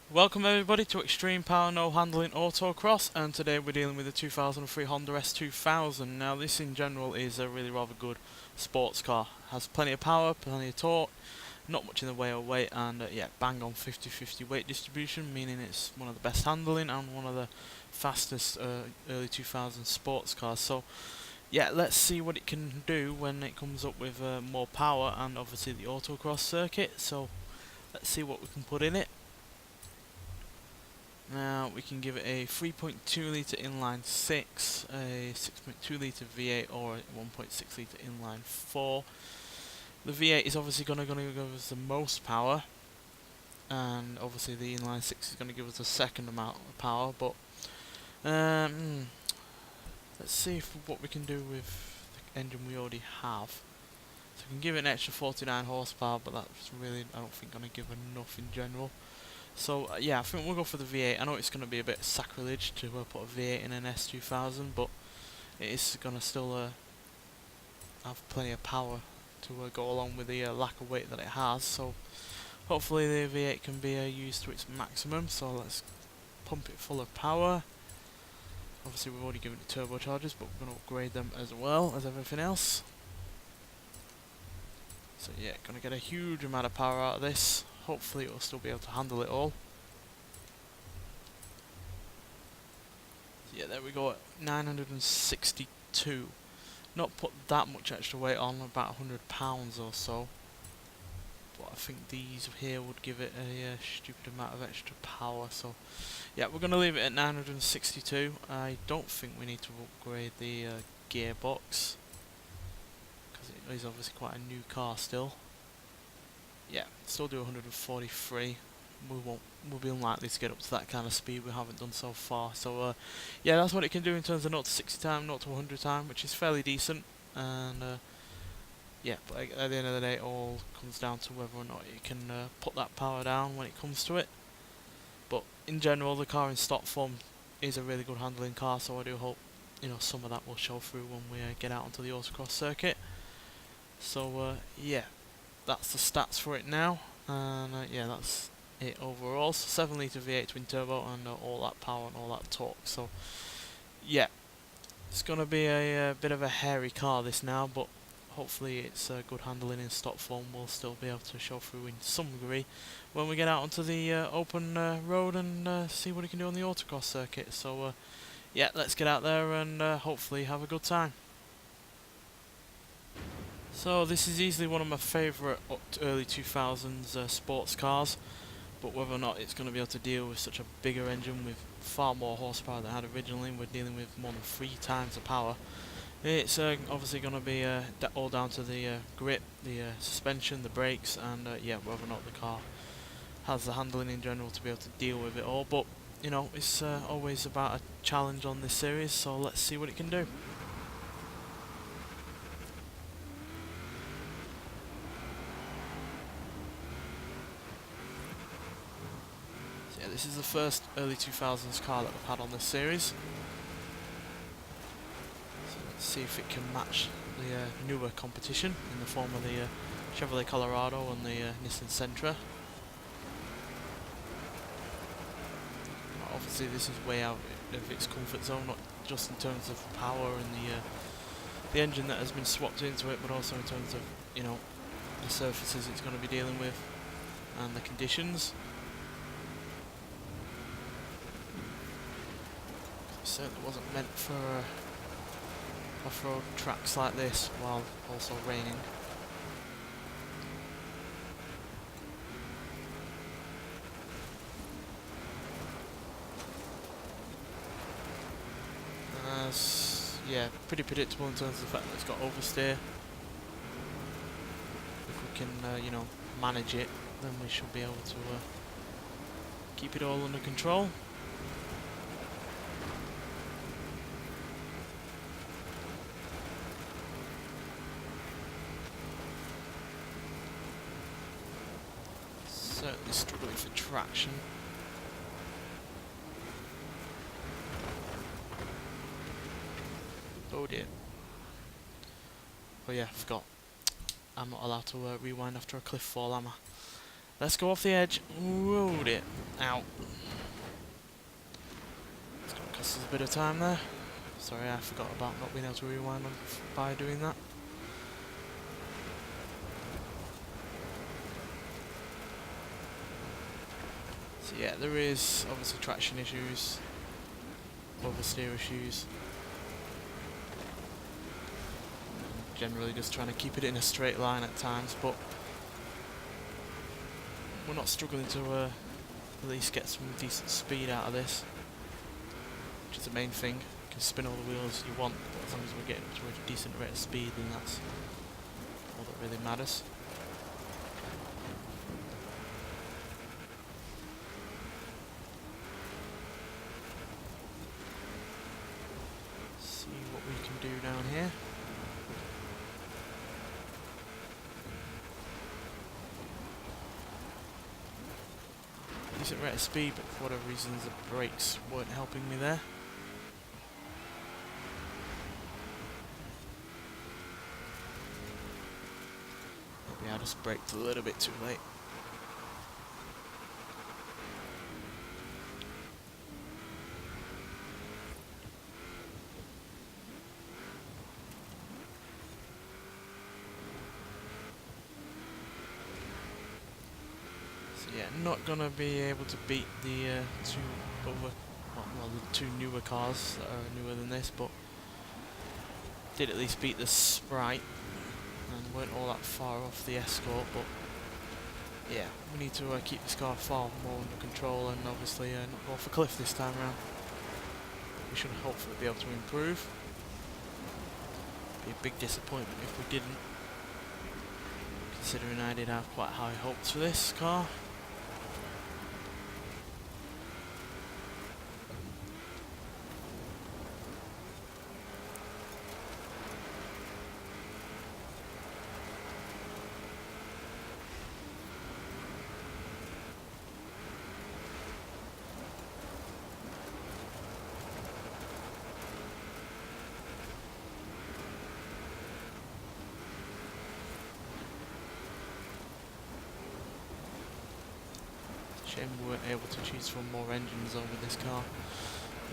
Welcome everybody to Extreme Power No Handling Autocross, and today we're dealing with the 2003 Honda S2000. Now this in general is a really rather good sports car. Has plenty of power, plenty of torque, not much in the way of weight, and yeah, bang on 50-50 weight distribution, meaning it's one of the best handling and one of the fastest early 2000s sports cars. So yeah, let's see what it can do when it comes up with more power and obviously the autocross circuit. So let's see what we can put in it. Now we can give it a 3.2 litre inline 6, a 6.2 litre V8 or a 1.6 litre inline 4. The V8 is obviously going to give us the most power, and obviously the inline 6 is going to give us the second amount of power, but let's see what we can do with the engine we already have. So we can give it an extra 49 horsepower, but that's really, I don't think, going to give enough in general. So yeah, I think we'll go for the V8. I know it's going to be a bit sacrilege to put a V8 in an S2000, but it is going to still have plenty of power to go along with the lack of weight that it has. So hopefully the V8 can be used to its maximum. So let's pump it full of power. Obviously we've already given it turbochargers, but we're going to upgrade them as well as everything else. So yeah, going to get a huge amount of power out of this. Hopefully it will still be able to handle it all. So yeah, there we go at 962. Not put that much extra weight on, about £100 or so. But I think these here would give it a stupid amount of extra power. So yeah, we're going to leave it at 962. I don't think we need to upgrade the gearbox, because it is obviously quite a new car still. Yeah, still do 143. We'll be unlikely to get up to that kind of speed. We haven't done so far. So yeah, that's what it can do in terms of 0 to 60 time, 0 to 100 time, which is fairly decent. And yeah, but at the end of the day, it all comes down to whether or not you can put that power down when it comes to it. But in general, the car in stock form is a really good handling car. So I do hope some of that will show through when we get out onto the autocross circuit. So yeah, that's the stats for it now, and yeah, that's it overall. So 7 litre V8 twin turbo and all that power and all that torque. So yeah, it's going to be a bit of a hairy car this now, but hopefully its good handling in stock form will still be able to show through in some degree when we get out onto the open road and see what it can do on the autocross circuit. So yeah, let's get out there and hopefully have a good time. So this is easily one of my favourite early 2000s sports cars, but whether or not it's going to be able to deal with such a bigger engine with far more horsepower than it had originally, we're dealing with more than 3 times the power. It's obviously going to be all down to the grip, the suspension, the brakes, and yeah, whether or not the car has the handling in general to be able to deal with it all. But it's always about a challenge on this series, so let's see what it can do. Yeah, this is the first early 2000s car that we've had on this series. So let's see if it can match the newer competition in the form of the Chevrolet Colorado and the Nissan Sentra. Obviously this is way out of its comfort zone, not just in terms of power and the engine that has been swapped into it, but also in terms of the surfaces it's going to be dealing with and the conditions. Certainly wasn't meant for off-road tracks like this while also raining. Yeah, pretty predictable in terms of the fact that it's got oversteer. If we can manage it, then we should be able to keep it all under control. Certainly struggling for traction. Oh dear. Oh yeah, I forgot. I'm not allowed to rewind after a cliff fall, am I? Let's go off the edge. Whoa dear. Ow. It's going to cost us a bit of time there. Sorry, I forgot about not being able to rewind by doing that. So yeah, there is obviously traction issues, oversteer issues. Generally just trying to keep it in a straight line at times, but we're not struggling to at least get some decent speed out of this, which is the main thing. You can spin all the wheels you want, but as long as we're getting up to a decent rate of speed, then that's all that really matters. See what we can do down here. Decent rate of speed, but for whatever reasons the brakes weren't helping me there. Maybe I just braked a little bit too late. Yeah, not gonna be able to beat the the two newer cars that are newer than this, but did at least beat the Sprite and weren't all that far off the Escort. But yeah, we need to keep this car far more under control and obviously not go off a cliff this time around. We should hopefully be able to improve. Be a big disappointment if we didn't, considering I did have quite high hopes for this car. Shame we weren't able to choose from more engines over this car.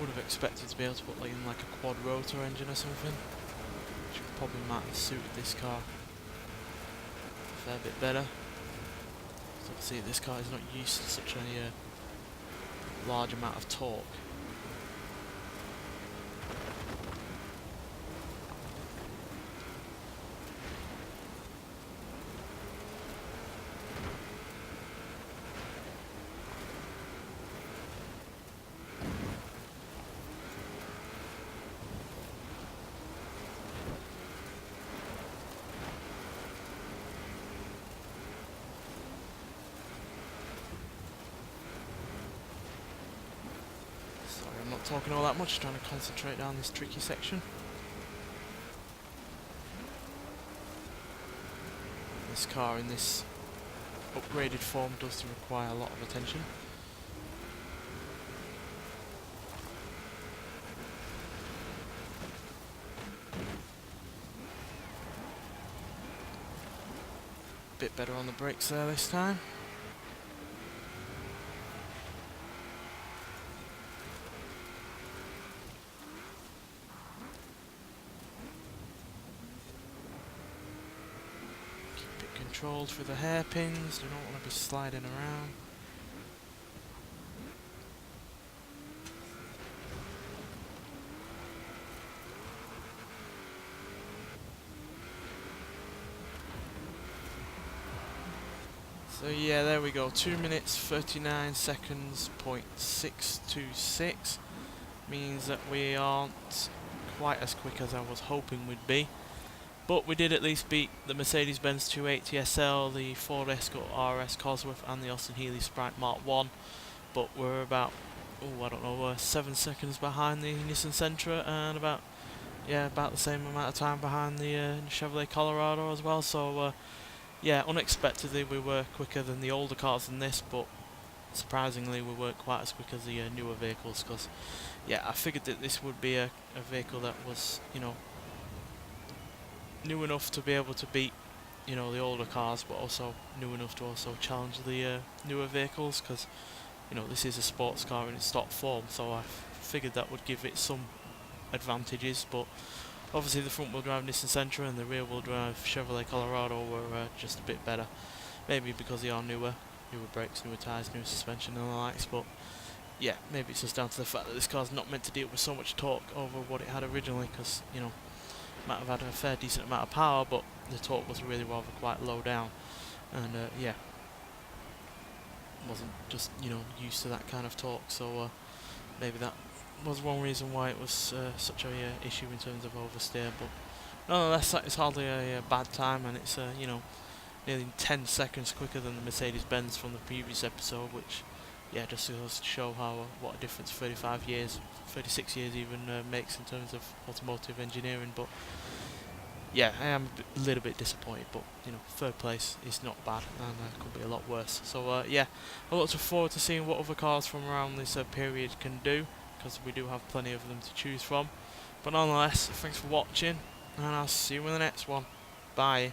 Would have expected to be able to put in like a quad rotor engine or something, which probably might have suited this car a fair bit better. So obviously this car is not used to such a large amount of torque. I'm not talking all that much, trying to concentrate down this tricky section. This car in this upgraded form does require a lot of attention. Bit better on the brakes there this time. Controlled through the hairpins, do not want to be sliding around. So yeah, there we go, 2 minutes 39 seconds, .626, means that we aren't quite as quick as I was hoping we'd be. But we did at least beat the Mercedes-Benz 280 SL, the Ford Escort RS Cosworth and the Austin Healey Sprite Mark 1. But we're about, 7 seconds behind the Nissan Sentra and about the same amount of time behind the Chevrolet Colorado as well. So yeah, unexpectedly we were quicker than the older cars in this, but surprisingly we weren't quite as quick as the newer vehicles, because yeah, I figured that this would be a vehicle that was, new enough to be able to beat, the older cars, but also new enough to also challenge the newer vehicles, because you know, this is a sports car in its stock form, so I figured that would give it some advantages, but obviously the front wheel drive Nissan Sentra and the rear wheel drive Chevrolet Colorado were just a bit better. Maybe because they are newer brakes, newer tyres, newer suspension and the likes, but yeah, maybe it's just down to the fact that this car's not meant to deal with so much torque over what it had originally, because, you know, it might have had a fair decent amount of power, but the torque was really rather quite low down, and yeah, wasn't just, you know, used to that kind of torque, so maybe that was one reason why it was such a issue in terms of oversteer, but nonetheless, it's hardly a bad time, and it's, you know, nearly 10 seconds quicker than the Mercedes-Benz from the previous episode, which, yeah, just goes to show how what a difference 35 years, 36 years even makes in terms of automotive engineering. But yeah, I am a little bit disappointed, but you know, third place is not bad, and could be a lot worse. So yeah, I look forward to seeing what other cars from around this period can do, because we do have plenty of them to choose from. But nonetheless, thanks for watching, and I'll see you in the next one. Bye.